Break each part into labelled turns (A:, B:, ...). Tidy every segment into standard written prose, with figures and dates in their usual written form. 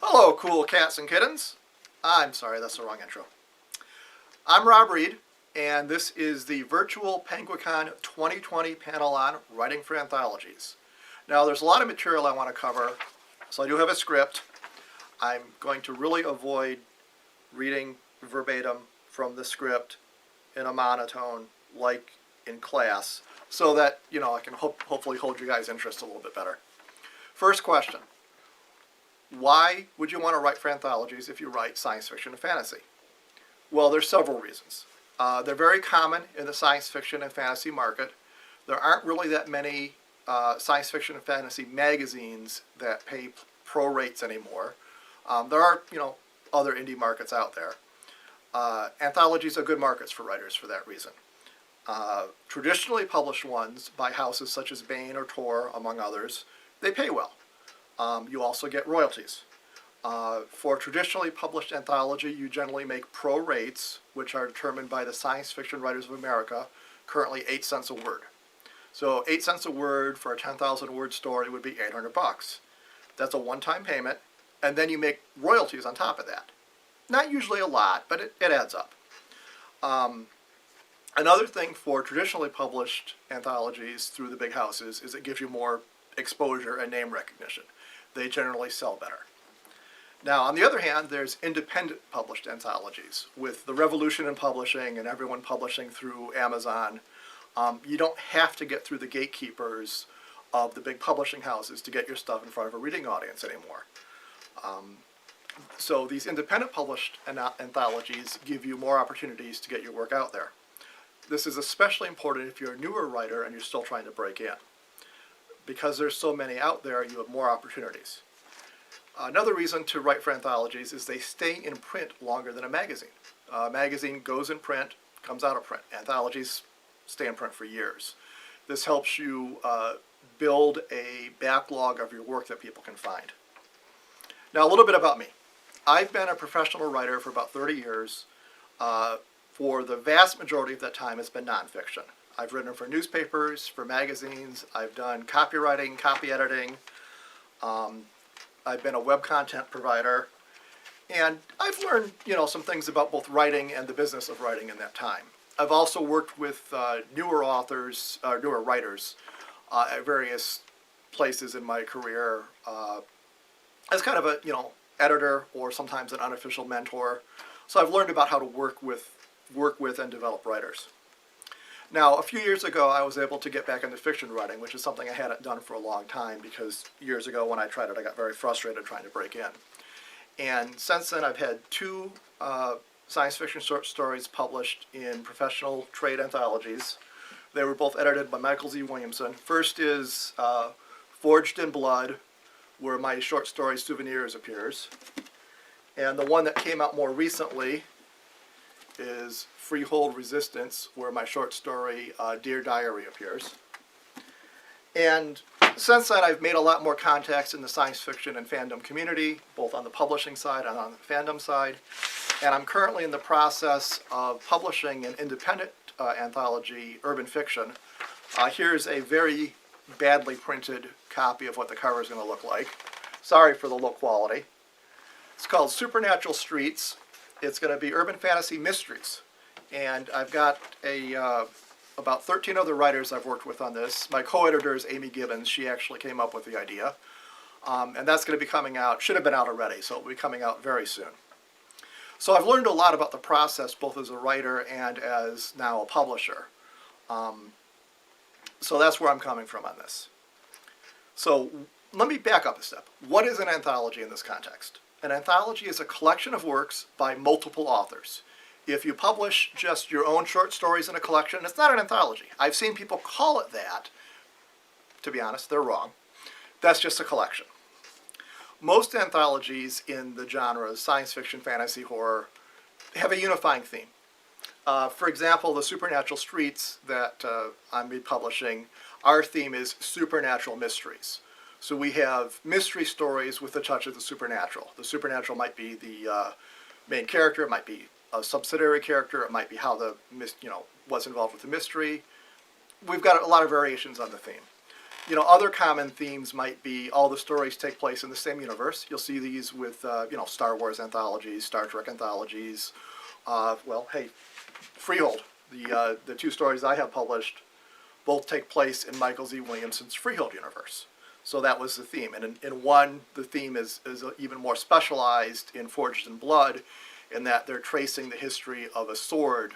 A: Hello, cool cats and kittens. I'm sorry, that's the wrong intro. I'm Rob Reed, and this is the virtual Penguicon 2020 panel on writing for anthologies. Now, there's a lot of material I want to cover, so I do have a script. I'm going to really avoid reading verbatim from the script in a monotone like in class, so that, I can hopefully hold you guys' interest a little bit better. First question. Why would you want to write for anthologies if you write science fiction and fantasy? Well, there's several reasons. They're very common in the science fiction and fantasy market. There aren't really that many science fiction and fantasy magazines that pay pro rates anymore. There are, other indie markets out there. Anthologies are good markets for writers for that reason. Traditionally published ones by houses such as Bain or Tor, among others, they pay well. You also get royalties. For traditionally published anthology, you generally make pro rates, which are determined by the Science Fiction Writers of America, currently 8 cents a word. So 8 cents a word for a 10,000 word story would be $800. That's a one-time payment, and then you make royalties on top of that. Not usually a lot, but it adds up. Another thing for traditionally published anthologies through the big houses is it gives you more exposure and name recognition. They generally sell better. Now, on the other hand, there's independent published anthologies. With the revolution in publishing and everyone publishing through Amazon, you don't have to get through the gatekeepers of the big publishing houses to get your stuff in front of a reading audience anymore. So these independent published anthologies give you more opportunities to get your work out there. This is especially important if you're a newer writer and you're still trying to break in. Because there's so many out there, you have more opportunities. Another reason to write for anthologies is they stay in print longer than a magazine. A magazine goes in print, comes out of print. Anthologies stay in print for years. This helps you build a backlog of your work that people can find. Now, a little bit about me. I've been a professional writer for about 30 years. For the vast majority of that time, it's been nonfiction. I've written for newspapers, for magazines. I've done copywriting, copy editing. I've been a web content provider. And I've learned, some things about both writing and the business of writing in that time. I've also worked with newer authors, newer writers at various places in my career as kind of a, editor or sometimes an unofficial mentor. So I've learned about how to work with and develop writers. Now, a few years ago, I was able to get back into fiction writing, which is something I hadn't done for a long time because years ago when I tried it, I got very frustrated trying to break in. And since then, I've had 2 science fiction short stories published in professional trade anthologies. They were both edited by Michael Z. Williamson. First is Forged in Blood, where my short story Souvenirs appears. And the one that came out more recently is Freehold Resistance, where my short story Dear Diary appears. And since then, I've made a lot more contacts in the science fiction and fandom community, both on the publishing side and on the fandom side. And I'm currently in the process of publishing an independent anthology, Urban Fiction. Here's a very badly printed copy of what the cover is going to look like. Sorry for the low quality. It's called Supernatural Streets. It's going to be urban fantasy mysteries. And I've got about 13 other writers I've worked with on this. My co-editor is Amy Gibbons. She actually came up with the idea. And that's going to be coming out, should have been out already, so it will be coming out very soon. So I've learned a lot about the process, both as a writer and as now a publisher. So that's where I'm coming from on this. So let me back up a step. What is an anthology in this context? An anthology is a collection of works by multiple authors. If you publish just your own short stories in a collection, it's not an anthology. I've seen people call it that. To be honest, they're wrong. That's just a collection. Most anthologies in the genres, science fiction, fantasy, horror, have a unifying theme. For example, the Supernatural Streets that I'm publishing, our theme is supernatural mysteries. So we have mystery stories with a touch of the supernatural. The supernatural might be the main character, it might be a subsidiary character, it might be how what's involved with the mystery. We've got a lot of variations on the theme. Other common themes might be all the stories take place in the same universe. You'll see these with, Star Wars anthologies, Star Trek anthologies. Hey, Freehold, the two stories I have published, both take place in Michael Z. Williamson's Freehold universe. So that was the theme. And in one, the theme is even more specialized in Forged in Blood, in that they're tracing the history of a sword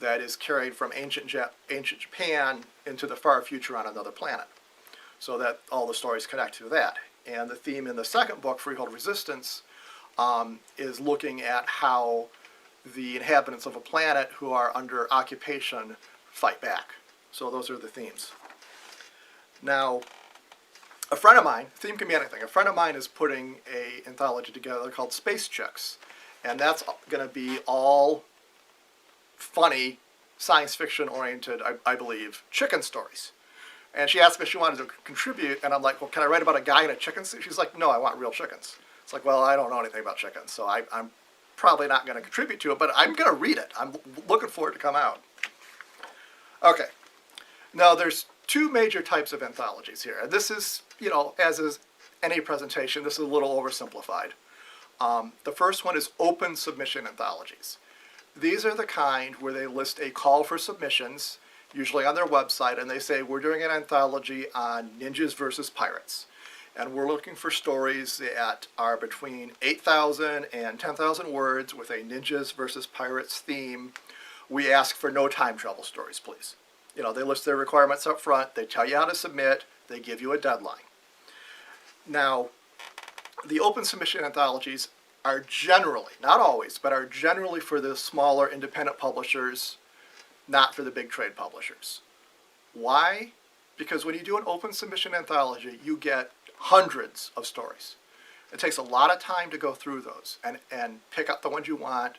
A: that is carried from ancient Japan into the far future on another planet. So that all the stories connect to that. And the theme in the second book, Freehold Resistance, is looking at how the inhabitants of a planet who are under occupation fight back. So those are the themes. Now, a friend of mine, theme can be anything, a friend of mine is putting an anthology together called Space Chicks. And that's going to be all funny, science fiction oriented, I believe, chicken stories. And she asked me if she wanted to contribute, and I'm like, well, can I write about a guy in a chicken suit? She's like, no, I want real chickens. It's like, well, I don't know anything about chickens, so I'm probably not going to contribute to it, but I'm going to read it. I'm looking for it to come out. Okay. Now, there's two major types of anthologies here. And this is, as is any presentation, this is a little oversimplified. The first one is open submission anthologies. These are the kind where they list a call for submissions, usually on their website, and they say, we're doing an anthology on ninjas versus pirates. And we're looking for stories that are between 8,000 and 10,000 words with a ninjas versus pirates theme. We ask for no time travel stories, please. They list their requirements up front, they tell you how to submit, they give you a deadline. Now, the open submission anthologies are generally, not always, but are generally for the smaller independent publishers, not for the big trade publishers. Why? Because when you do an open submission anthology, you get hundreds of stories. It takes a lot of time to go through those and pick up the ones you want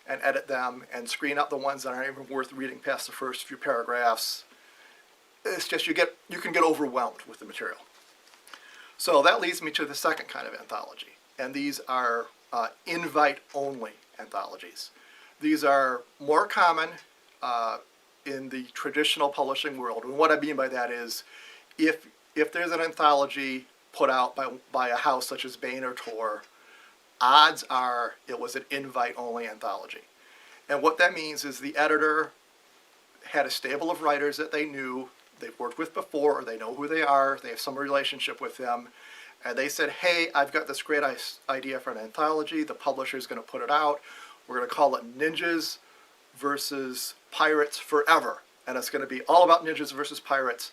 A: and edit them and screen out the ones that aren't even worth reading past the first few paragraphs. It's just you can get overwhelmed with the material. So that leads me to the second kind of anthology, and these are invite-only anthologies. These are more common in the traditional publishing world. And what I mean by that is, if there's an anthology put out by a house such as Bain or Tor, odds are it was an invite-only anthology. And what that means is the editor had a stable of writers that they knew, they've worked with before, or they know who they are, they have some relationship with them, and they said, hey, I've got this great idea for an anthology, the publisher's going to put it out, we're going to call it Ninjas versus Pirates Forever, and it's going to be all about ninjas versus pirates,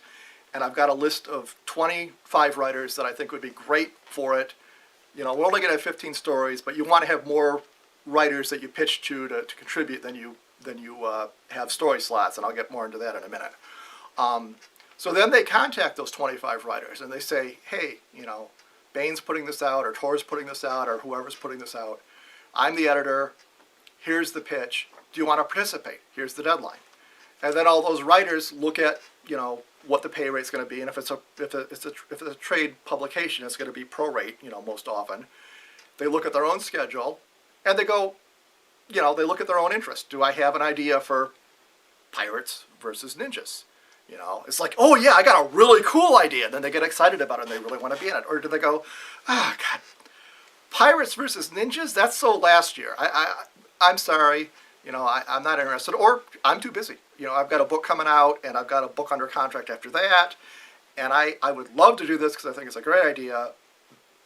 A: and I've got a list of 25 writers that I think would be great for it. We're only going to have 15 stories, but you want to have more writers that you pitch to contribute than you have story slots, and I'll get more into that in a minute. So then they contact those 25 writers, and they say, hey, Bain's putting this out, or Tor's putting this out, or whoever's putting this out. I'm the editor. Here's the pitch. Do you want to participate? Here's the deadline. And then all those writers look at, what the pay rate's going to be, and if it's a trade publication, it's going to be prorate, most often. They look at their own schedule, and they go, they look at their own interest. Do I have an idea for pirates versus ninjas? It's like, oh yeah, I got a really cool idea. And then they get excited about it and they really want to be in it. Or do they go, ah, God, pirates versus ninjas? That's so last year. I'm sorry, I'm not interested. Or I'm too busy. I've got a book coming out and I've got a book under contract after that. And I would love to do this because I think it's a great idea,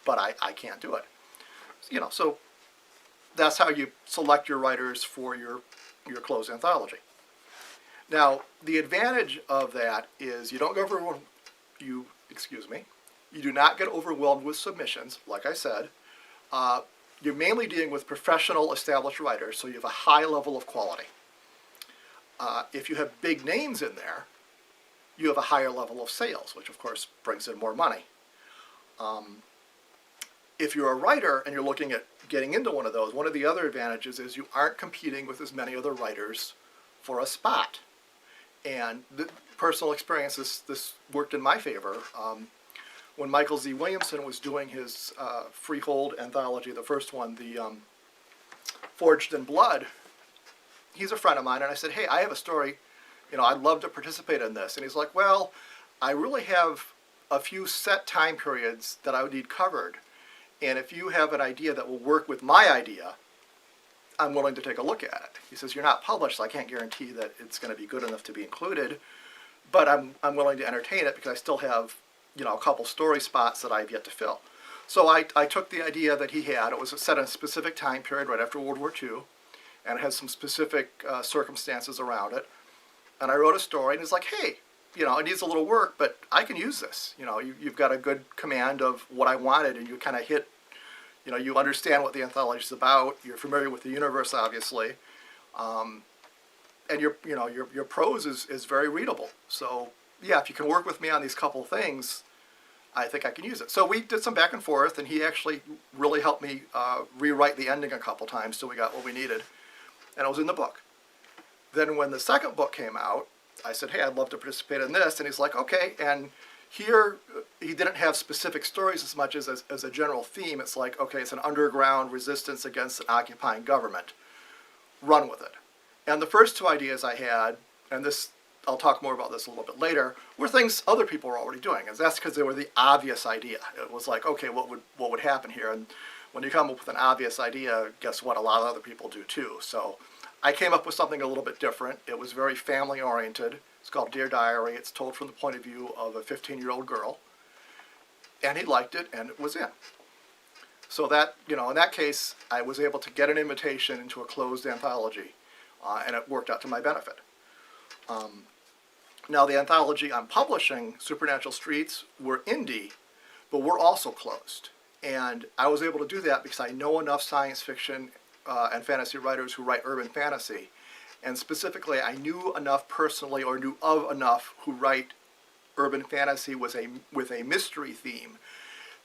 A: but I can't do it. So that's how you select your writers for your closed anthology. Now, the advantage of that is you don't go over, you do not get overwhelmed with submissions, like I said. You're mainly dealing with professional, established writers, so you have a high level of quality. If you have big names in there, you have a higher level of sales, which of course brings in more money. If you're a writer and you're looking at getting into one of those, one of the other advantages is you aren't competing with as many other writers for a spot. And the personal experience, this worked in my favor. When Michael Z. Williamson was doing his Freehold anthology, the first one, the Forged in Blood, he's a friend of mine, and I said, hey, I have a story, I'd love to participate in this. And he's like, well, I really have a few set time periods that I would need covered. And if you have an idea that will work with my idea, I'm willing to take a look at it. He says, you're not published, so I can't guarantee that it's going to be good enough to be included, but I'm willing to entertain it because I still have, a couple story spots that I've yet to fill. So I took the idea that he had. It was set in a specific time period right after World War II, and it has some specific circumstances around it. And I wrote a story, and he's like, hey, it needs a little work, but I can use this. You've got a good command of what I wanted, and you kind of hit, you understand what the anthology is about. You're familiar with the universe, obviously, and your prose is very readable. So yeah, if you can work with me on these couple things, I think I can use it. So we did some back and forth, and he actually really helped me rewrite the ending a couple times till we got what we needed, and it was in the book. Then when the second book came out, I said, hey, I'd love to participate in this, and he's like, okay. And here, he didn't have specific stories as much as a general theme. It's like, okay, it's an underground resistance against an occupying government. Run with it. And the first two ideas I had, and this, I'll talk more about this a little bit later, were things other people were already doing. And that's because they were the obvious idea. It was like, okay, what would happen here? And when you come up with an obvious idea, guess what? A lot of other people do too. So I came up with something a little bit different. It was very family-oriented. It's called Dear Diary. It's told from the point of view of a 15-year-old girl. And he liked it, and it was in. So that, in that case, I was able to get an invitation into a closed anthology, and it worked out to my benefit. Now, the anthology I'm publishing, Supernatural Streets, we're indie, but we're also closed. And I was able to do that because I know enough science fiction and fantasy writers who write urban fantasy. And specifically, I knew enough personally, or knew of enough who write urban fantasy with a mystery theme,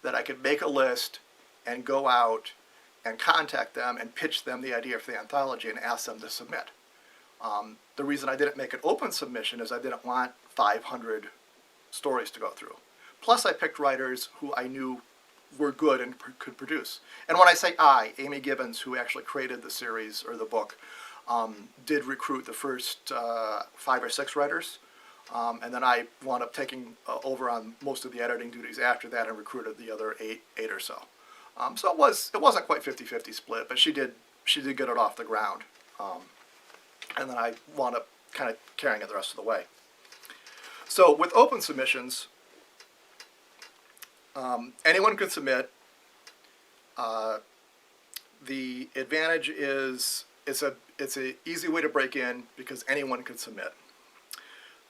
A: that I could make a list and go out and contact them and pitch them the idea for the anthology and ask them to submit. The reason I didn't make an open submission is I didn't want 500 stories to go through. Plus, I picked writers who I knew were good and could produce. And when I say Amy Gibbons, who actually created the series or the book, did recruit the first 5 or 6 writers, and then I wound up taking over on most of the editing duties after that and recruited the other 8 or so. So it wasn't quite 50-50 split, but she did get it off the ground, and then I wound up kind of carrying it the rest of the way. So with open submissions, anyone can submit. The advantage is it's an easy way to break in because anyone can submit.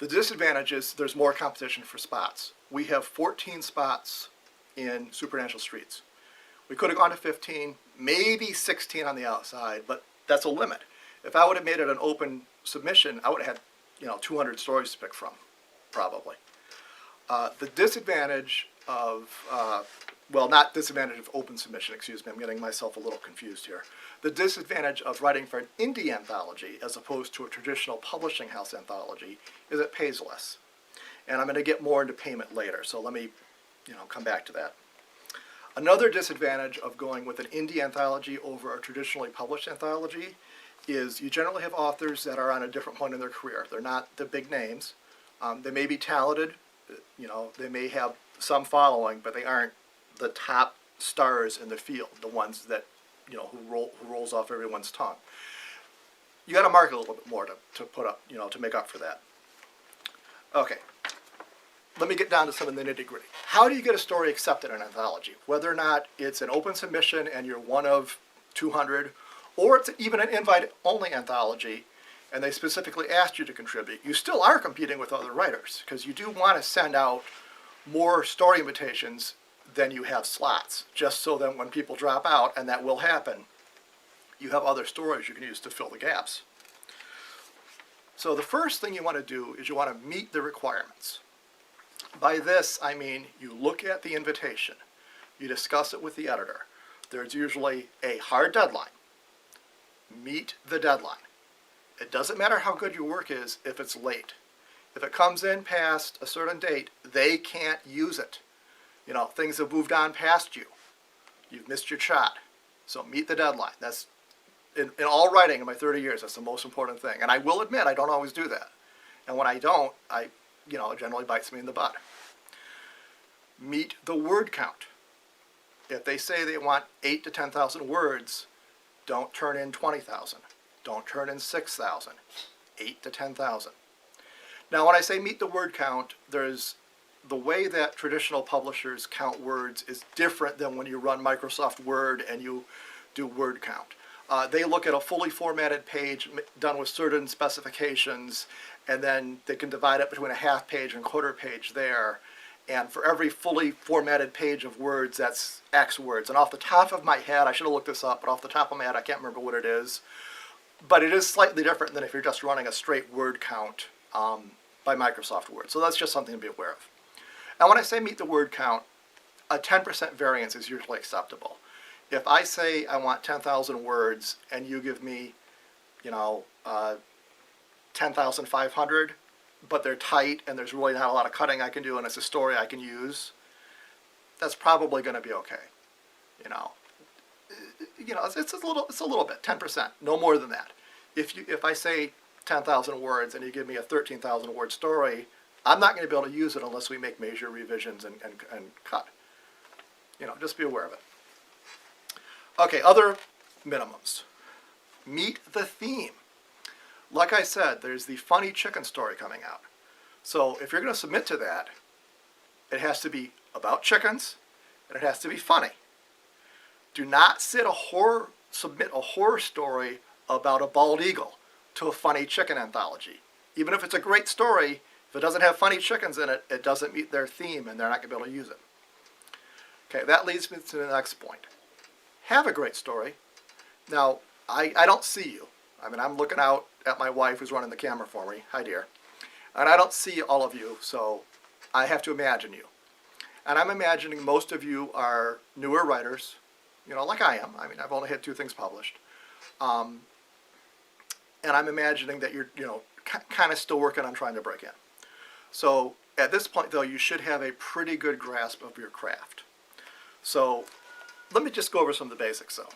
A: The disadvantage is there's more competition for spots. We have 14 spots in Supernatural Streets. We could have gone to 15, maybe 16 on the outside, but that's a limit. If I would have made it an open submission, I would have had 200 stories to pick from, probably. The disadvantage of, not disadvantage of open submission, excuse me, I'm getting myself a little confused here. The disadvantage of writing for an indie anthology as opposed to a traditional publishing house anthology is it pays less. And I'm going to get more into payment later, so let me come back to that. Another disadvantage of going with an indie anthology over a traditionally published anthology is you generally have authors that are on a different point in their career. They're not the big names. They may be talented, they may have some following, but they aren't the top stars in the field, the ones that, who rolls off everyone's tongue. You got to market a little bit more to put up, to make up for that. Okay, let me get down to some of the nitty-gritty. How do you get a story accepted in an anthology? Whether or not it's an open submission and you're one of 200, or it's even an invite-only anthology, and they specifically asked you to contribute, you still are competing with other writers, because you do want to send out more story invitations than you have slots, just so that when people drop out, and that will happen, you have other stories you can use to fill the gaps. So the first thing you want to do is you want to meet the requirements. By this, I mean you look at the invitation, you discuss it with the editor. There's usually a hard deadline. Meet the deadline. It doesn't matter how good your work is if it's late. If it comes in past a certain date, they can't use it. Things have moved on past you. You've missed your shot. So meet the deadline. That's, in all writing in my 30 years, that's the most important thing. And I will admit, I don't always do that. And when I don't, it generally bites me in the butt. Meet the word count. If they say they want 8 to 10,000 words, don't turn in 20,000. Don't turn in 6,000. 8 to 10,000. Now, when I say meet the word count, there's the way that traditional publishers count words is different than when you run Microsoft Word and you do word count. They look at a fully formatted page done with certain specifications, and then they can divide it between a half page and quarter page there. And for every fully formatted page of words, that's X words. And off the top of my head, I should have looked this up, but off the top of my head, I can't remember what it is. But it is slightly different than if you're just running a straight word count by Microsoft Word. So that's just something to be aware of. And when I say meet the word count, a 10% variance is usually acceptable. If I say I want 10,000 words and you give me, 10,500, but they're tight and there's really not a lot of cutting I can do and it's a story I can use, that's probably going to be okay. It's a little bit, 10%, no more than that. If I say 10,000 words and you give me a 13,000 word story, I'm not going to be able to use it unless we make major revisions and cut. Just be aware of it. Okay, other minimums. Meet the theme. Like I said, there's the funny chicken story coming out. So if you're going to submit to that, it has to be about chickens and it has to be funny. Do not submit a horror story about a bald eagle to a funny chicken anthology. Even if it's a great story, if it doesn't have funny chickens in it, it doesn't meet their theme and they're not going to be able to use it. Okay, that leads me to the next point. Have a great story. Now, I don't see you. I'm looking out at my wife who's running the camera for me. Hi, dear. And I don't see all of you, so I have to imagine you. And I'm imagining most of you are newer writers, like I am. I've only had 2 things published. And I'm imagining that you're, kind of still working on trying to break in. So at this point, though, you should have a pretty good grasp of your craft. So let me just go over some of the basics, though.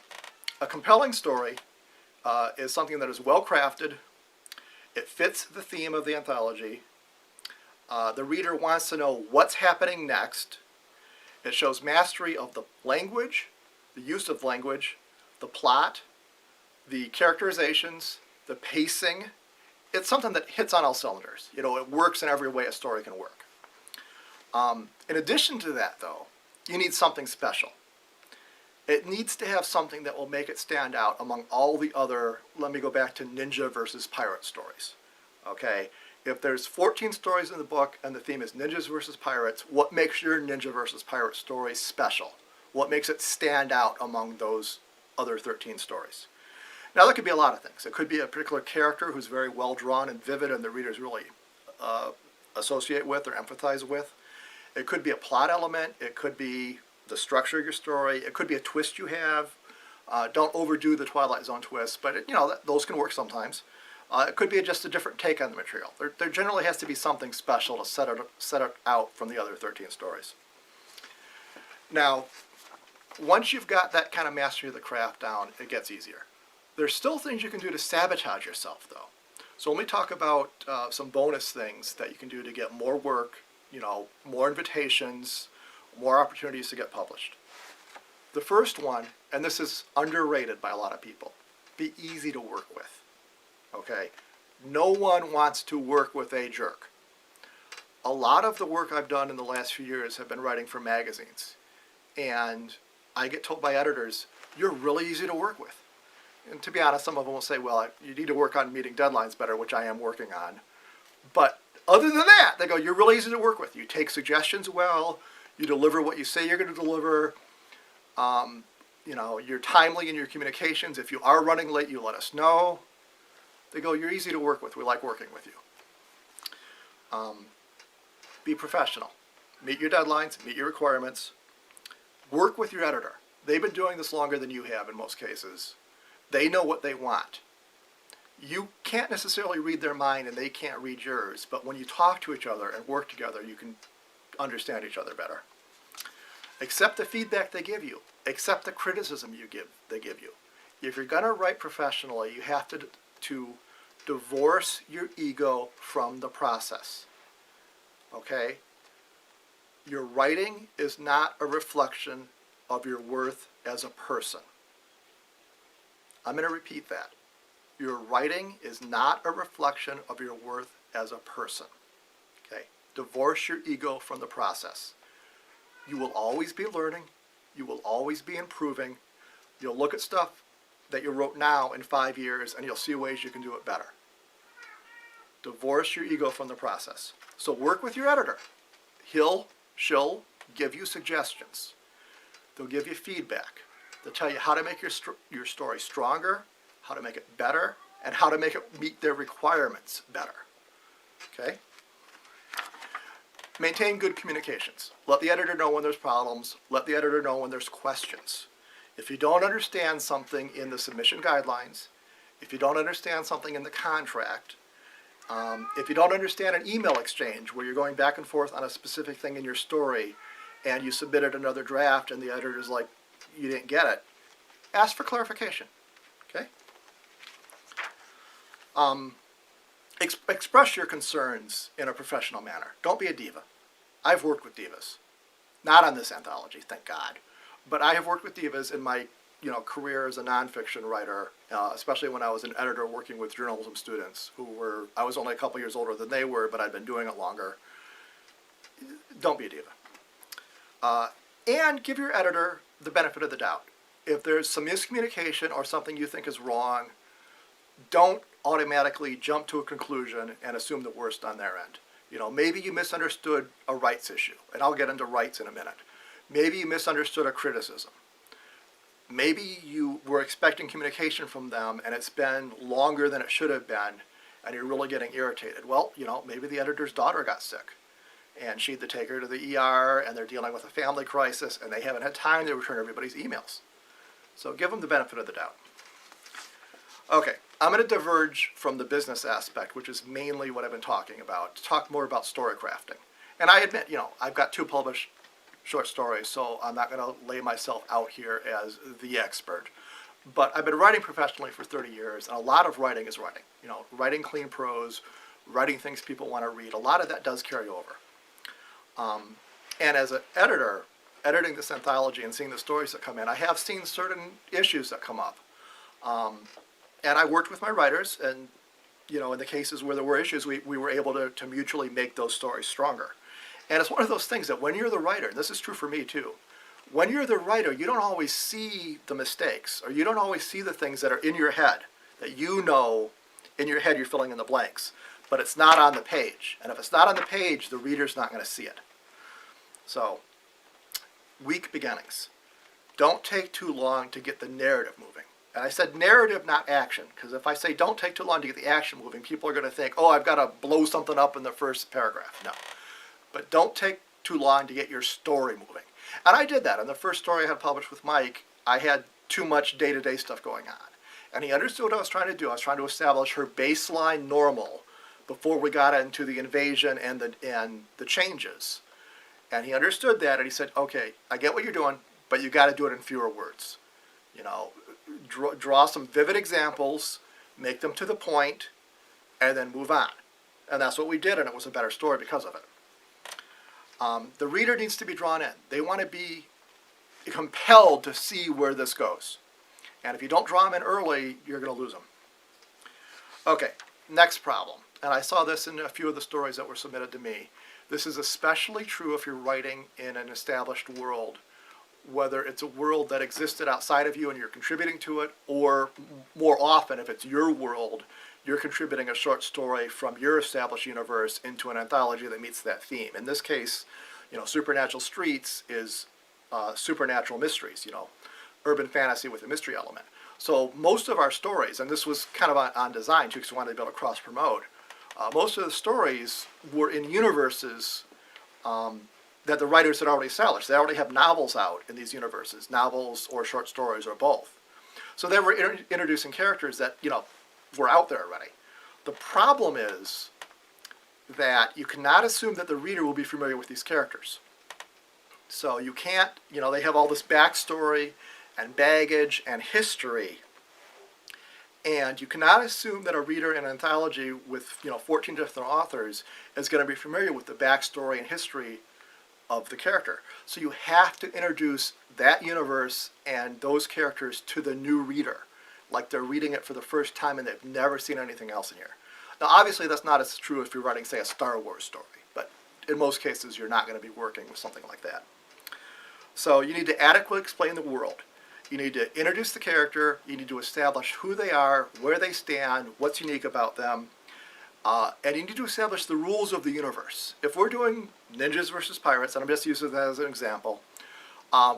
A: A compelling story is something that is well crafted. It fits the theme of the anthology. The reader wants to know what's happening next. It shows mastery of the language, the use of language, the plot, the characterizations, the pacing. It's something that hits on all cylinders. It works in every way a story can work. In addition to that, though, you need something special. It needs to have something that will make it stand out among all the other, let me go back to ninja versus pirate stories. Okay? If there's 14 stories in the book and the theme is ninjas versus pirates, what makes your ninja versus pirate story special? What makes it stand out among those other 13 stories? Now, that could be a lot of things. It could be a particular character who's very well drawn and vivid and the readers really associate with or empathize with. It could be a plot element. It could be the structure of your story. It could be a twist you have. Don't overdo the Twilight Zone twist, but those can work sometimes. It could be just a different take on the material. There generally has to be something special to set it out from the other 13 stories. Now, once you've got that kind of mastery of the craft down, it gets easier. There's still things you can do to sabotage yourself, though. So let me talk about some bonus things that you can do to get more work, more invitations, more opportunities to get published. The first one, and this is underrated by a lot of people, be easy to work with. Okay? No one wants to work with a jerk. A lot of the work I've done in the last few years have been writing for magazines. And I get told by editors, you're really easy to work with. And to be honest, some of them will say, well, you need to work on meeting deadlines better, which I am working on. But other than that, they go, you're really easy to work with. You take suggestions well. You deliver what you say you're going to deliver. You're timely in your communications. If you are running late, you let us know. They go, you're easy to work with. We like working with you. Be professional. Meet your deadlines. Meet your requirements. Work with your editor. They've been doing this longer than you have in most cases. They know what they want. You can't necessarily read their mind and they can't read yours, but when you talk to each other and work together, you can understand each other better. Accept the feedback they give you. Accept the criticism they give you. If you're going to write professionally, you have to divorce your ego from the process. Okay? Your writing is not a reflection of your worth as a person. I'm going to repeat that. Your writing is not a reflection of your worth as a person. Okay? Divorce your ego from the process. You will always be learning. You will always be improving. You'll look at stuff that you wrote now in 5 years and you'll see ways you can do it better. Divorce your ego from the process. So work with your editor. She'll give you suggestions. They'll give you feedback. They'll tell you how to make your story stronger, how to make it better, and how to make it meet their requirements better. Okay? Maintain good communications. Let the editor know when there's problems. Let the editor know when there's questions. If you don't understand something in the submission guidelines, if you don't understand something in the contract, if you don't understand an email exchange where you're going back and forth on a specific thing in your story and you submitted another draft and the editor's like, you didn't get it, ask for clarification. Okay? Express your concerns in a professional manner. Don't be a diva. I've worked with divas. Not on this anthology, thank God. But I have worked with divas in my career as a nonfiction writer, especially when I was an editor working with journalism students I was only a couple years older than they were, but I'd been doing it longer. Don't be a diva. And give your editor the benefit of the doubt. If there's some miscommunication or something you think is wrong, don't automatically jump to a conclusion and assume the worst on their end. Maybe you misunderstood a rights issue, and I'll get into rights in a minute. Maybe you misunderstood a criticism. Maybe you were expecting communication from them and it's been longer than it should have been and you're really getting irritated. Well, maybe the editor's daughter got sick and she had to take her to the ER and they're dealing with a family crisis and they haven't had time to return everybody's emails. So give them the benefit of the doubt. Okay, I'm going to diverge from the business aspect, which is mainly what I've been talking about, to talk more about story crafting. And I admit, I've got 2 published short stories, so I'm not going to lay myself out here as the expert. But I've been writing professionally for 30 years, and a lot of writing is writing. Writing clean prose, writing things people want to read. A lot of that does carry over. And as an editor, editing this anthology and seeing the stories that come in, I have seen certain issues that come up. And I worked with my writers, and in the cases where there were issues, we were able to mutually make those stories stronger. And it's one of those things that when you're the writer, and this is true for me too, when you're the writer, you don't always see the mistakes, or you don't always see the things that are in your head, that in your head you're filling in the blanks, but it's not on the page. And if it's not on the page, the reader's not going to see it. So, weak beginnings. Don't take too long to get the narrative moving. And I said narrative, not action, because if I say don't take too long to get the action moving, people are going to think, oh, I've got to blow something up in the first paragraph. No. But don't take too long to get your story moving. And I did that. In the first story I had published with Mike, I had too much day-to-day stuff going on. And he understood what I was trying to do. I was trying to establish her baseline normal before we got into the invasion and the changes. And he understood that, and he said, okay, I get what you're doing, but you got to do it in fewer words. Draw some vivid examples, make them to the point, and then move on. And that's what we did, and it was a better story because of it. The reader needs to be drawn in. They want to be compelled to see where this goes. And if you don't draw them in early, you're going to lose them. Okay, next problem. And I saw this in a few of the stories that were submitted to me. This is especially true if you're writing in an established world, whether it's a world that existed outside of you and you're contributing to it, or more often, if it's your world, you're contributing a short story from your established universe into an anthology that meets that theme. In this case, Supernatural Streets is supernatural mysteries, urban fantasy with a mystery element. So most of our stories, and this was kind of on design too, because we wanted to be able to cross-promote, most of the stories were in universes that the writers had already established. They already have novels out in these universes, novels or short stories or both. So they were introducing characters that, were out there already. The problem is that you cannot assume that the reader will be familiar with these characters. So you can't, they have all this backstory and baggage and history, and you cannot assume that a reader in an anthology with 14 different authors is going to be familiar with the backstory and history of the character. So you have to introduce that universe and those characters to the new reader, like they're reading it for the first time and they've never seen anything else in here. Now, obviously, that's not as true if you're writing, say, a Star Wars story, but in most cases, you're not going to be working with something like that. So you need to adequately explain the world. You need to introduce the character. You need to establish who they are, where they stand, what's unique about them. And you need to establish the rules of the universe. If we're doing ninjas versus pirates, and I'm just using that as an example,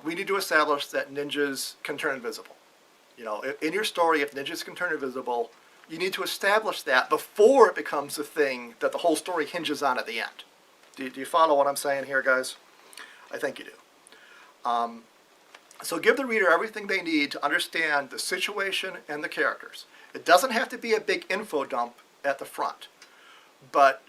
A: we need to establish that ninjas can turn invisible. You know, in your story, if ninjas can turn invisible, you need to establish that before it becomes a thing that the whole story hinges on at the end. Do you follow what I'm saying here, guys? I think you do. So give the reader everything they need to understand the situation and the characters. It doesn't have to be a big info dump at the front, but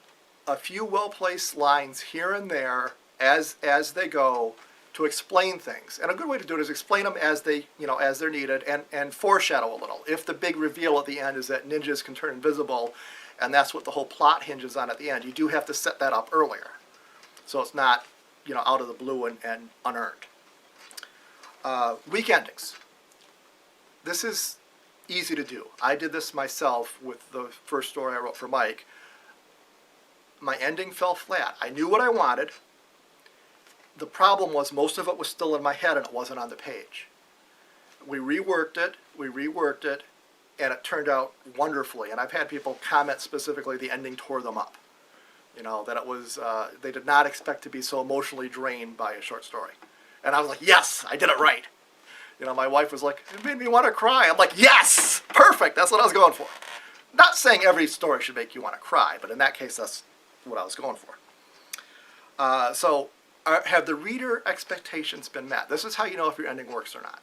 A: a few well-placed lines here and there as they go to explain things. And a good way to do it is explain them as they're needed, and foreshadow a little. If the big reveal at the end is that ninjas can turn invisible, and that's what the whole plot hinges on at the end, you do have to set that up earlier, so it's not, out of the blue and unearned. Weak endings. This is easy to do. I did this myself with the first story I wrote for Mike. My ending fell flat. I knew what I wanted. The problem was most of it was still in my head and it wasn't on the page. We reworked it, and it turned out wonderfully. And I've had people comment specifically the ending tore them up. That it was, they did not expect to be so emotionally drained by a short story. And I was like, yes, I did it right. My wife was like, it made me want to cry. I'm like, yes, perfect, that's what I was going for. Not saying every story should make you want to cry, but in that case, that's what I was going for. Have the reader expectations been met? This is how you know if your ending works or not.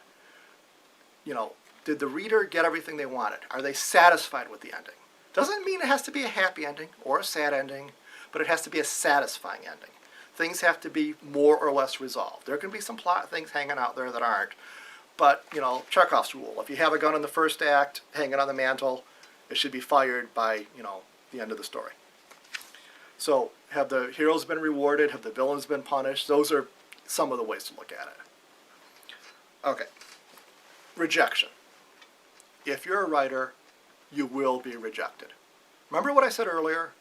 A: Did the reader get everything they wanted? Are they satisfied with the ending? Doesn't mean it has to be a happy ending or a sad ending, but it has to be a satisfying ending. Things have to be more or less resolved. There can be some plot things hanging out there that aren't. But, Chekhov's rule. If you have a gun in the first act hanging on the mantle, it should be fired by, the end of the story. So, have the heroes been rewarded? Have the villains been punished? Those are some of the ways to look at it. Okay. Rejection. If you're a writer, you will be rejected. Remember what I said earlier?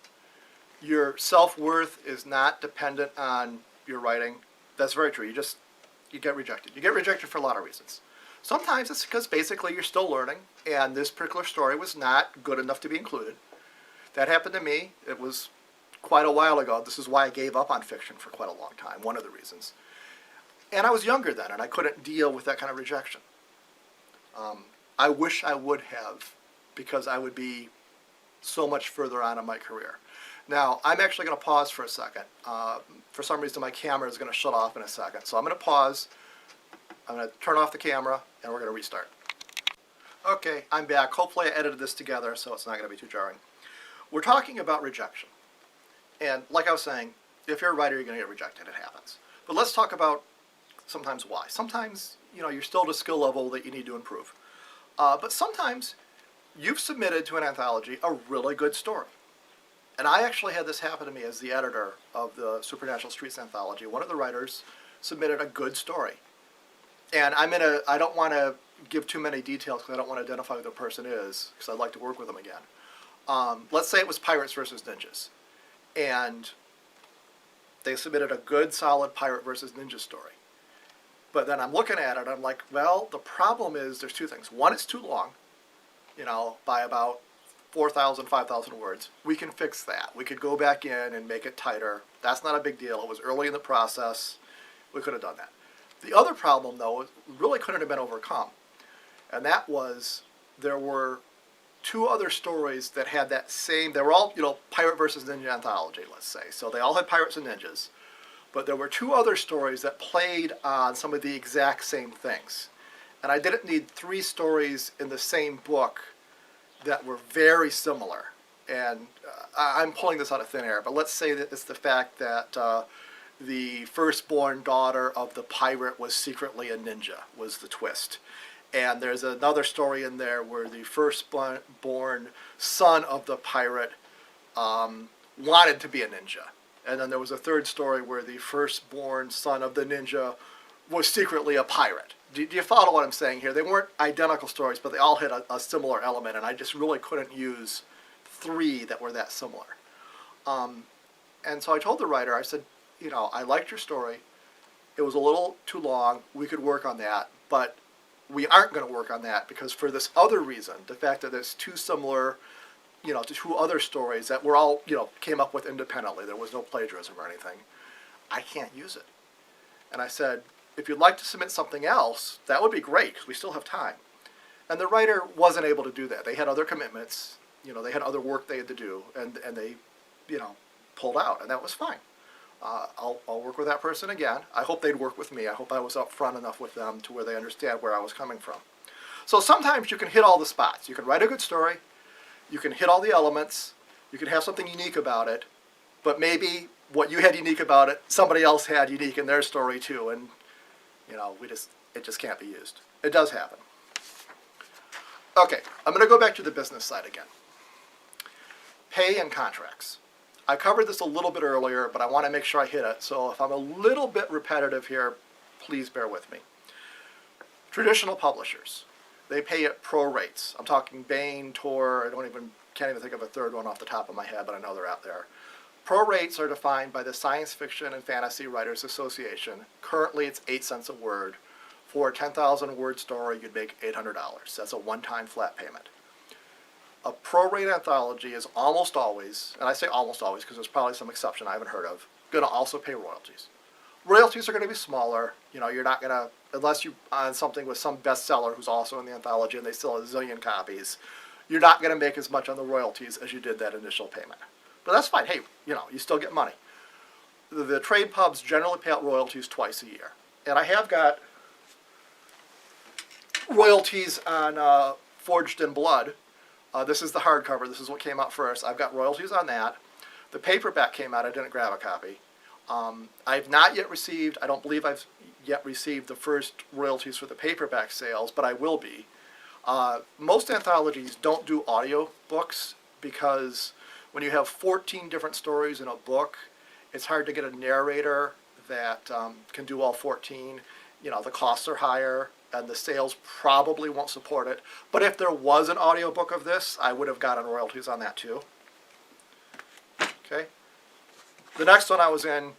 A: Your self-worth is not dependent on your writing. That's very true. You get rejected. You get rejected for a lot of reasons. Sometimes it's because basically you're still learning, and this particular story was not good enough to be included. That happened to me. It was quite a while ago. This is why I gave up on fiction for quite a long time, one of the reasons. And I was younger then, and I couldn't deal with that kind of rejection. I wish I would have, because I would be so much further on in my career. Now, I'm actually going to pause for a second. For some reason, my camera is going to shut off in a second. So I'm going to pause. I'm going to turn off the camera, and we're going to restart. Okay, I'm back. Hopefully I edited this together, so it's not going to be too jarring. We're talking about rejection. And like I was saying, if you're a writer, you're going to get rejected. It happens. But let's talk about sometimes why. Sometimes, you're still at a skill level that you need to improve. But sometimes you've submitted to an anthology a really good story. And I actually had this happen to me as the editor of the Supernatural Streets anthology. One of the writers submitted a good story. And I don't want to give too many details because I don't want to identify who the person is, because I'd like to work with them again. Let's say it was Pirates versus Ninjas. And they submitted a good, solid Pirate versus Ninja story. But then I'm looking at it, and I'm like, well, the problem is there's two things. One, it's too long, by about 4,000, 5,000 words. We can fix that. We could go back in and make it tighter. That's not a big deal. It was early in the process. We could have done that. The other problem, though, really couldn't have been overcome. And that was there were two other stories that had that same, they were all, Pirate versus Ninja anthology, let's say. So they all had pirates and ninjas. But there were two other stories that played on some of the exact same things. And I didn't need three stories in the same book that were very similar. And I'm pulling this out of thin air, but let's say that it's the fact that the firstborn daughter of the pirate was secretly a ninja, was the twist. And there's another story in there where the firstborn son of the pirate wanted to be a ninja. And then there was a third story where the firstborn son of the ninja was secretly a pirate. Do you follow what I'm saying here? They weren't identical stories, but they all had a similar element, and I just really couldn't use 3 that were that similar. And so I told the writer, I said, I liked your story. It was a little too long. We could work on that, but we aren't going to work on that because for this other reason, the fact that there's 2 similar, to 2 other stories that were all, came up with independently. There was no plagiarism or anything. I can't use it. And I said, if you'd like to submit something else, that would be great because we still have time. And the writer wasn't able to do that. They had other commitments. They had other work they had to do, and they, pulled out, and that was fine. I'll work with that person again. I hope they'd work with me. I hope I was upfront enough with them to where they understand where I was coming from. So sometimes you can hit all the spots. You can write a good story. You can hit all the elements. You can have something unique about it, but maybe what you had unique about it, somebody else had unique in their story too, and it just can't be used. It does happen. Okay, I'm going to go back to the business side again. Pay and contracts. I covered this a little bit earlier, but I want to make sure I hit it. So if I'm a little bit repetitive here, please bear with me. Traditional publishers, they pay at pro rates. I'm talking Bain, Tor, can't even think of a third one off the top of my head, but I know they're out there. Pro rates are defined by the Science Fiction and Fantasy Writers Association. Currently, it's 8 cents a word. For a 10,000 word story, you'd make $800. That's a one-time flat payment. A pro rate anthology is almost always, and I say almost always because there's probably some exception I haven't heard of, going to also pay royalties. Royalties are going to be smaller. You're not going to, unless you on something with some bestseller who's also in the anthology and they sell a zillion copies, you're not going to make as much on the royalties as you did that initial payment. But that's fine. Hey, you still get money. The trade pubs generally pay out royalties twice a year. And I have got royalties on Forged in Blood. This is the hardcover. This is what came out first. I've got royalties on that. The paperback came out. I didn't grab a copy. I've not yet received, I don't believe I've yet received the first royalties for the paperback sales, but I will be. Most anthologies don't do audio books because when you have 14 different stories in a book, it's hard to get a narrator that can do all 14. The costs are higher and the sales probably won't support it. But if there was an audiobook of this, I would have gotten royalties on that too. Okay. The next one I was in,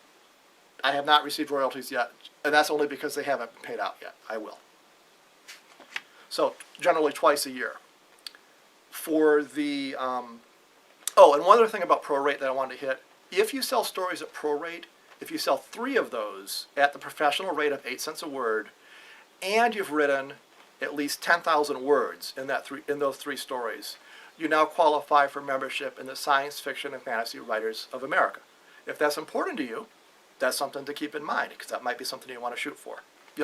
A: I have not received royalties yet, and that's only because they haven't been paid out yet. I will. So generally twice a year. For the, oh, and one other thing about prorate that I wanted to hit, if you sell stories at prorate, if you sell 3 of those at the professional rate of 8 cents a word, and you've written at least 10,000 words in those 3 stories, you now qualify for membership in the Science Fiction and Fantasy Writers of America. If that's important to you, that's something to keep in mind, because that might be something you want to shoot for.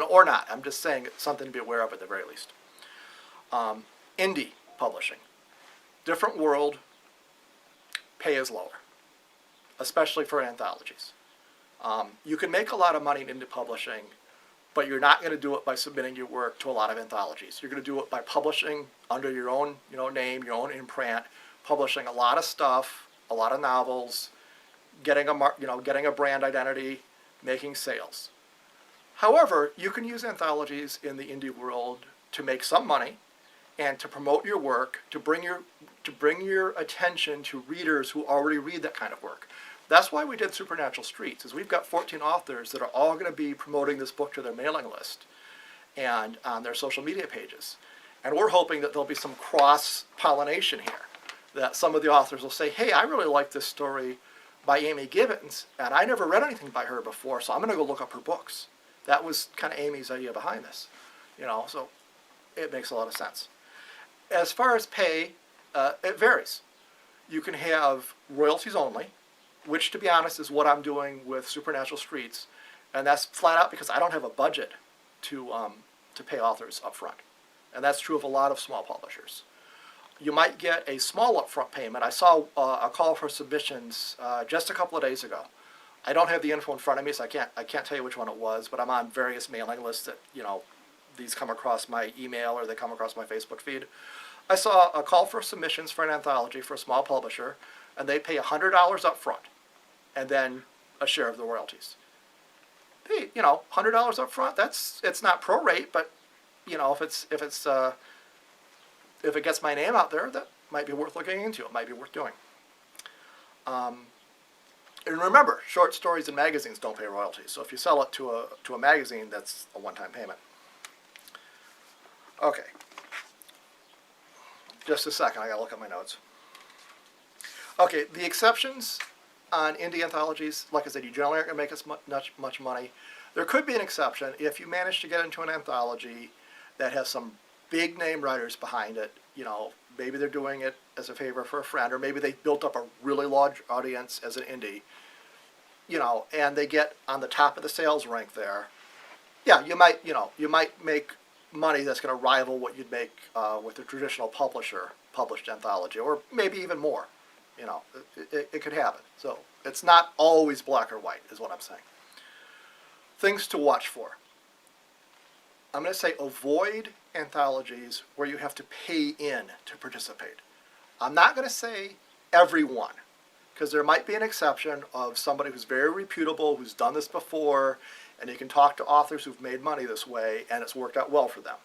A: Or not. I'm just saying it's something to be aware of at the very least. Indie publishing. Different world, pay is lower, especially for anthologies. You can make a lot of money in indie publishing, but you're not going to do it by submitting your work to a lot of anthologies. You're going to do it by publishing under your own name, your own imprint, publishing a lot of stuff, a lot of novels, getting a brand identity, making sales. However, you can use anthologies in the indie world to make some money and to promote your work, to bring your attention to readers who already read that kind of work. That's why we did Supernatural Streets, is we've got 14 authors that are all going to be promoting this book to their mailing list and on their social media pages. And we're hoping that there'll be some cross-pollination here, that some of the authors will say, hey, I really like this story by Amy Gibbons, and I never read anything by her before, so I'm going to go look up her books. That was kind of Amy's idea behind this, so it makes a lot of sense. As far as pay, it varies. You can have royalties only, which, to be honest, is what I'm doing with Supernatural Streets, and that's flat out because I don't have a budget to pay authors up front, and that's true of a lot of small publishers. You might get a small upfront payment. I saw a call for submissions just a couple of days ago. I don't have the info in front of me, so I can't tell you which one it was, but I'm on various mailing lists that these come across my email or they come across my Facebook feed. I saw a call for submissions for an anthology for a small publisher, and they pay $100 up front. and then a share of the royalties. Hey, $100 up front, it's not prorate, but if it gets my name out there, that might be worth looking into. It might be worth doing. And remember, short stories and magazines don't pay royalties. So if you sell it to a magazine, that's a one-time payment. Okay. Just a second, I gotta look at my notes. Okay, the exceptions on indie anthologies, like I said, you generally aren't gonna make as much money. There could be an exception if you manage to get into an anthology that has some big name writers behind it. Maybe they're doing it as a favor for a friend, or maybe they built up a really large audience as an indie, and they get on the top of the sales rank there. Yeah, you might make money that's going to rival what you'd make with a traditional publisher published anthology, or maybe even more. It could happen. So it's not always black or white, is what I'm saying. Things to watch for. I'm going to say avoid anthologies where you have to pay in to participate. I'm not going to say everyone, because there might be an exception of somebody who's very reputable, who's done this before, and you can talk to authors who've made money this way, and it's worked out well for them.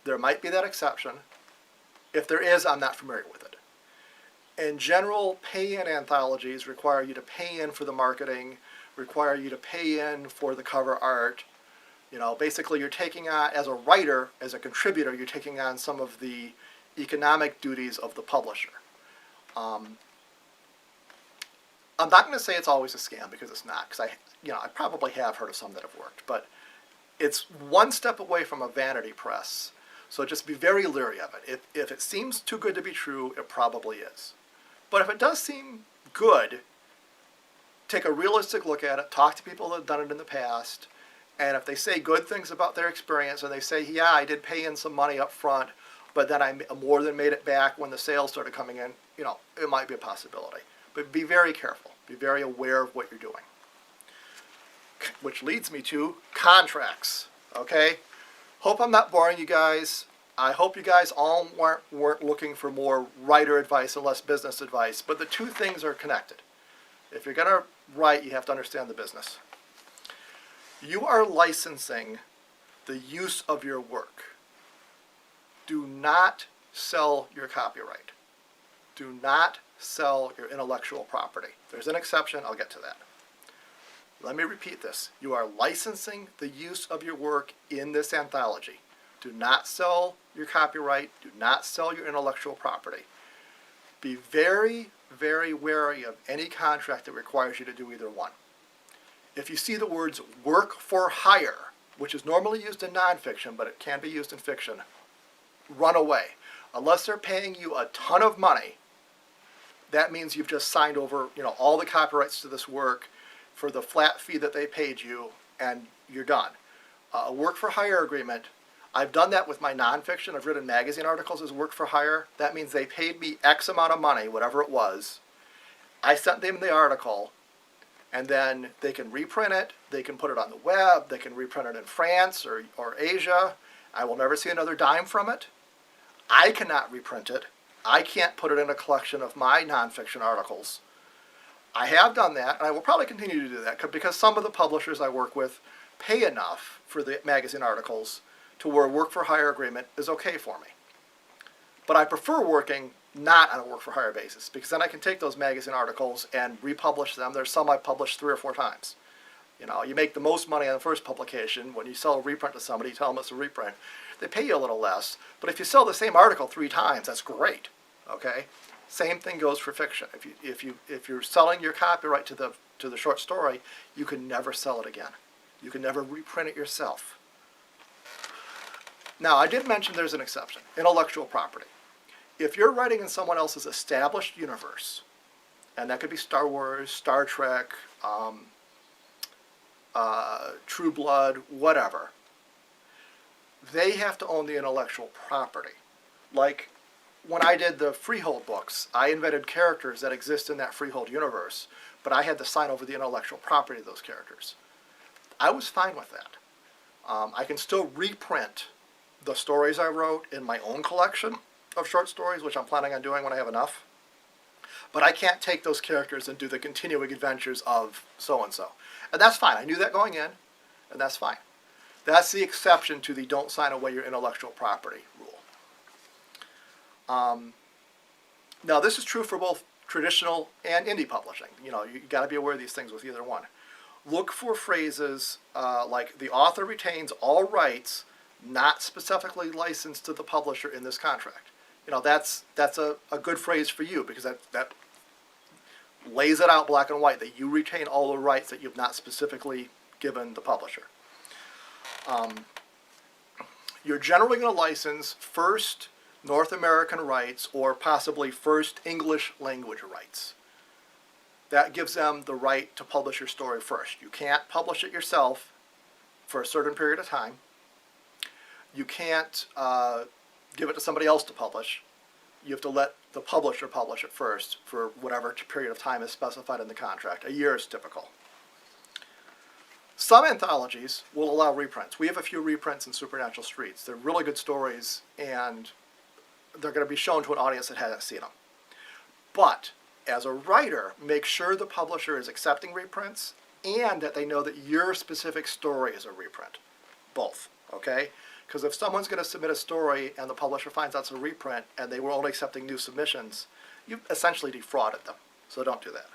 A: There might be that exception. If there is, I'm not familiar with it. In general, pay-in anthologies require you to pay in for the marketing, require you to pay in for the cover art. Basically you're taking on, as a writer, as a contributor, you're taking on some of the economic duties of the publisher. I'm not going to say it's always a scam, because it's not, because I probably have heard of some that have worked, but it's one step away from a vanity press. So just be very leery of it. If it seems too good to be true, it probably is. But if it does seem good, take a realistic look at it, talk to people that have done it in the past, and if they say good things about their experience, and they say, yeah, I did pay in some money up front, but then I more than made it back when the sales started coming in, it might be a possibility. But be very careful. Be very aware of what you're doing. Which leads me to contracts, okay? Hope I'm not boring you guys. I hope you guys all weren't looking for more writer advice and less business advice, but the two things are connected. If you're going to write, you have to understand the business. You are licensing the use of your work. Do not sell your copyright. Do not sell your intellectual property. There's an exception, I'll get to that. Let me repeat this. You are licensing the use of your work in this anthology. Do not sell your copyright. Do not sell your intellectual property. Be very, very wary of any contract that requires you to do either one. If you see the words work for hire, which is normally used in nonfiction, but it can be used in fiction, run away. Unless they're paying you a ton of money, that means you've just signed over, all the copyrights to this work for the flat fee that they paid you, and you're done. A work for hire agreement, I've done that with my nonfiction. I've written magazine articles as work for hire. That means they paid me X amount of money, whatever it was. I sent them the article, and then they can reprint it, they can put it on the web, they can reprint it in France or Asia. I will never see another dime from it. I cannot reprint it. I can't put it in a collection of my nonfiction articles. I have done that, and I will probably continue to do that, because some of the publishers I work with pay enough for the magazine articles to where a work for hire agreement is okay for me. But I prefer working not on a work for hire basis, because then I can take those magazine articles and republish them. There's some I've published 3 or 4 times. You make the most money on the first publication. When you sell a reprint to somebody, you tell them it's a reprint. They pay you a little less, but if you sell the same article 3 times, that's great. Okay? Same thing goes for fiction. If you're selling your copyright to the short story, you can never sell it again. You can never reprint it yourself. Now, I did mention there's an exception: intellectual property. If you're writing in someone else's established universe, and that could be Star Wars, Star Trek, True Blood, whatever, they have to own the intellectual property. Like when I did the Freehold books, I invented characters that exist in that Freehold universe, but I had to sign over the intellectual property of those characters. I was fine with that. I can still reprint the stories I wrote in my own collection of short stories, which I'm planning on doing when I have enough. But I can't take those characters and do the continuing adventures of so-and-so. And that's fine. I knew that going in, and that's fine. That's the exception to the don't sign away your intellectual property rule. Now, this is true for both traditional and indie publishing. You know, you got to be aware of these things with either one. Look for phrases like the author retains all rights not specifically licensed to the publisher in this contract. You know, that's a good phrase for you, because that lays it out black and white that you retain all the rights that you've not specifically given the publisher. You're generally going to license first North American rights or possibly first English language rights. That gives them the right to publish your story first. You can't publish it yourself for a certain period of time. You can't give it to somebody else to publish. You have to let the publisher publish it first for whatever period of time is specified in the contract. A year is typical. Some anthologies will allow reprints. We have a few reprints in Supernatural Streets. They're really good stories, and they're going to be shown to an audience that hasn't seen them. But as a writer, make sure the publisher is accepting reprints and that they know that your specific story is a reprint. Both, okay? Because if someone's going to submit a story and the publisher finds out it's a reprint and they were only accepting new submissions, you've essentially defrauded them. So don't do that.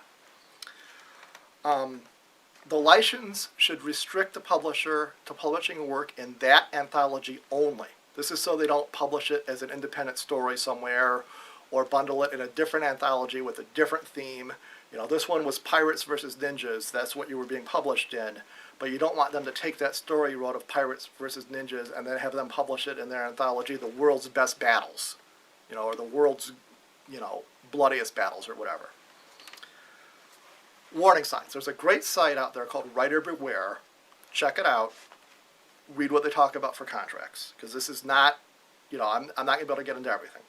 A: The license should restrict the publisher to publishing work in that anthology only. This is so they don't publish it as an independent story somewhere or bundle it in a different anthology with a different theme. You know, this one was Pirates versus Ninjas. That's what you were being published in. But you don't want them to take that story you wrote of Pirates versus Ninjas and then have them publish it in their anthology, The World's Best Battles, you know, or The World's, you know, Bloodiest Battles or whatever. Warning signs. There's a great site out there called Writer Beware. Check it out. Read what they talk about for contracts, because this is not, you know, I'm not going to be able to get into everything.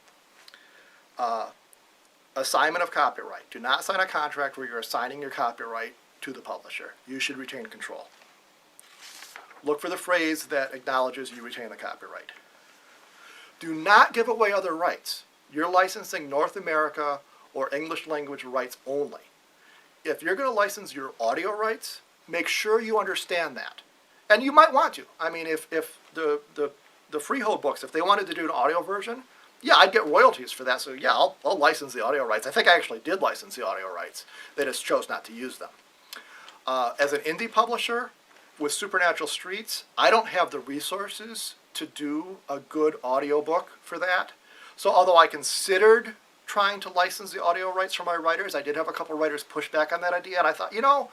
A: Assignment of copyright. Do not sign a contract where you're assigning your copyright to the publisher. You should retain control. Look for the phrase that acknowledges you retain the copyright. Do not give away other rights. You're licensing North America or English language rights only. If you're going to license your audio rights, make sure you understand that. And you might want to. I mean, if the freehold books, if they wanted to do an audio version, yeah, I'd get royalties for that. So yeah, I'll license the audio rights. I think I actually did license the audio rights. They just chose not to use them. As an indie publisher with Supernatural Streets, I don't have the resources to do a good audio book for that. So although I considered trying to license the audio rights for my writers, I did have a couple writers push back on that idea, and I thought, you know,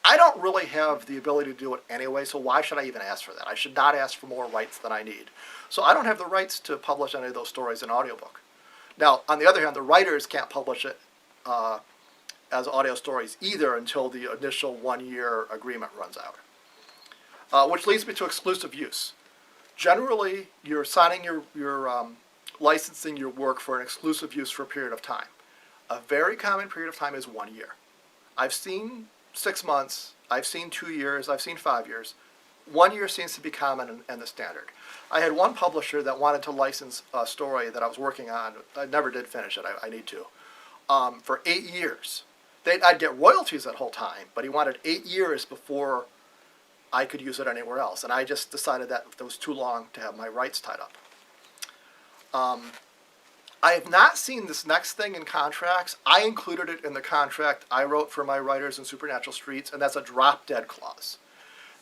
A: I don't really have the ability to do it anyway, so why should I even ask for that? I should not ask for more rights than I need. So I don't have the rights to publish any of those stories in audiobook. Now, on the other hand, the writers can't publish it as audio stories either until the initial 1-year agreement runs out. Which leads me to exclusive use. Generally, you're signing your licensing your work for an exclusive use for a period of time. A very common period of time is 1 year. I've seen 6 months, I've seen 2 years, I've seen 5 years. 1 year seems to be common and the standard. I had one publisher that wanted to license a story that I was working on. I never did finish it, I need to, for 8 years. I'd get royalties that whole time, but he wanted 8 years before I could use it anywhere else. And I just decided that it was too long to have my rights tied up. I have not seen this next thing in contracts. I included it in the contract I wrote for my writers in Supernatural Streets, and that's a drop-dead clause.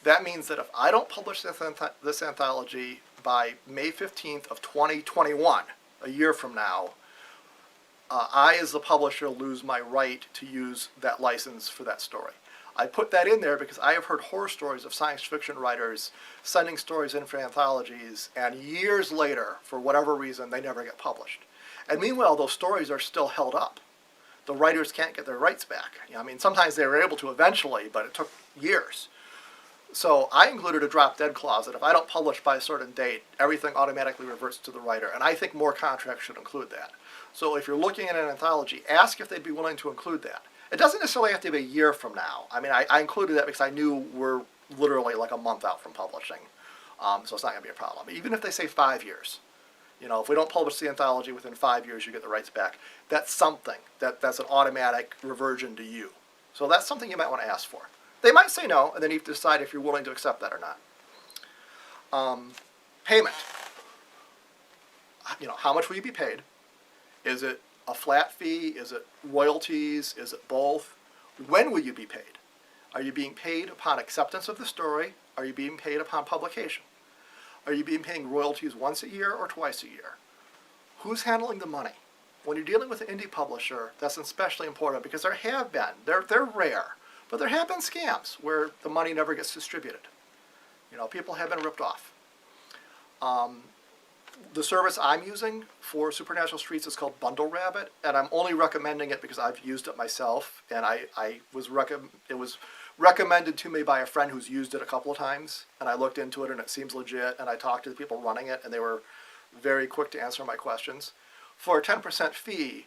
A: That means that if I don't publish this anthology by May 15th of 2021, a year from now, I, as the publisher, lose my right to use that license for that story. I put that in there because I have heard horror stories of science fiction writers sending stories in for anthologies, and years later, for whatever reason, they never get published. And meanwhile, those stories are still held up. The writers can't get their rights back. I mean, sometimes they were able to eventually, but it took years. So I included a drop-dead clause that if I don't publish by a certain date, everything automatically reverts to the writer. And I think more contracts should include that. So if you're looking at an anthology, ask if they'd be willing to include that. It doesn't necessarily have to be a year from now. I mean, I included that because I knew we're literally like a month out from publishing. So it's not going to be a problem. Even if they say 5 years, You know, if we don't publish the anthology within 5 years, you get the rights back. That's something. That's an automatic reversion to you. So that's something you might want to ask for. They might say no, and then you have to decide if you're willing to accept that or not. Payment. You know, how much will you be paid? Is it a flat fee? Is it royalties? Is it both? When will you be paid? Are you being paid upon acceptance of the story? Are you being paid upon publication? Are you being paying royalties once a year or twice a year? Who's handling the money? When you're dealing with an indie publisher, that's especially important because there have been, they're rare, but there have been scams where the money never gets distributed. You know, people have been ripped off. The service I'm using for Supernatural Streets is called Bundle Rabbit, and I'm only recommending it because I've used it myself, and it was recommended to me by a friend who's used it a couple of times, and I looked into it and it seems legit, and I talked to the people running it, and they were very quick to answer my questions. For a 10% fee,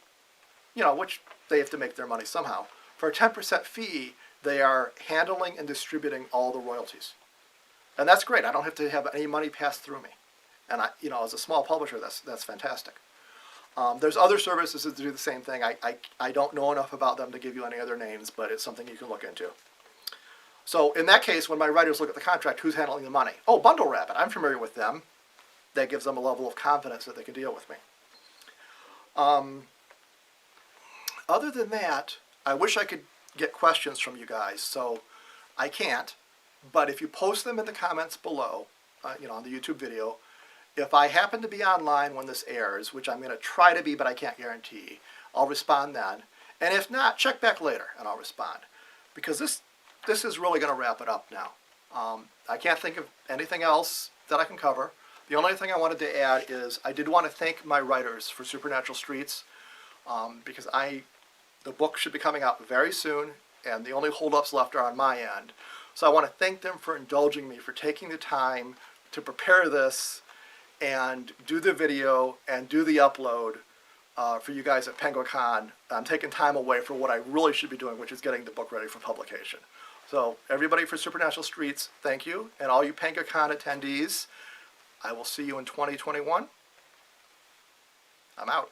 A: you know, which they have to make their money somehow, for a 10% fee, they are handling and distributing all the royalties. And that's great. I don't have to have any money passed through me. And I, you know, as a small publisher, that's fantastic. There's other services that do the same thing. I don't know enough about them to give you any other names, but it's something you can look into. So in that case, when my writers look at the contract, who's handling the money? Oh, Bundle Rabbit. I'm familiar with them. That gives them a level of confidence that they can deal with me. Other than that, I wish I could get questions from you guys. So I can't. But if you post them in the comments below, you know, on the YouTube video, if I happen to be online when this airs, which I'm going to try to be, but I can't guarantee, I'll respond then. And if not, check back later and I'll respond. Because this is really going to wrap it up now. I can't think of anything else that I can cover. The only thing I wanted to add is I did want to thank my writers for Supernatural Streets because the book should be coming out very soon and the only holdups left are on my end. So I want to thank them for indulging me, for taking the time to prepare this and do the video and do the upload for you guys at Penguicon. I'm taking time away for what I really should be doing, which is getting the book ready for publication. So everybody for Supernatural Streets, thank you. And all you Penguicon attendees, I will see you in 2021. I'm out.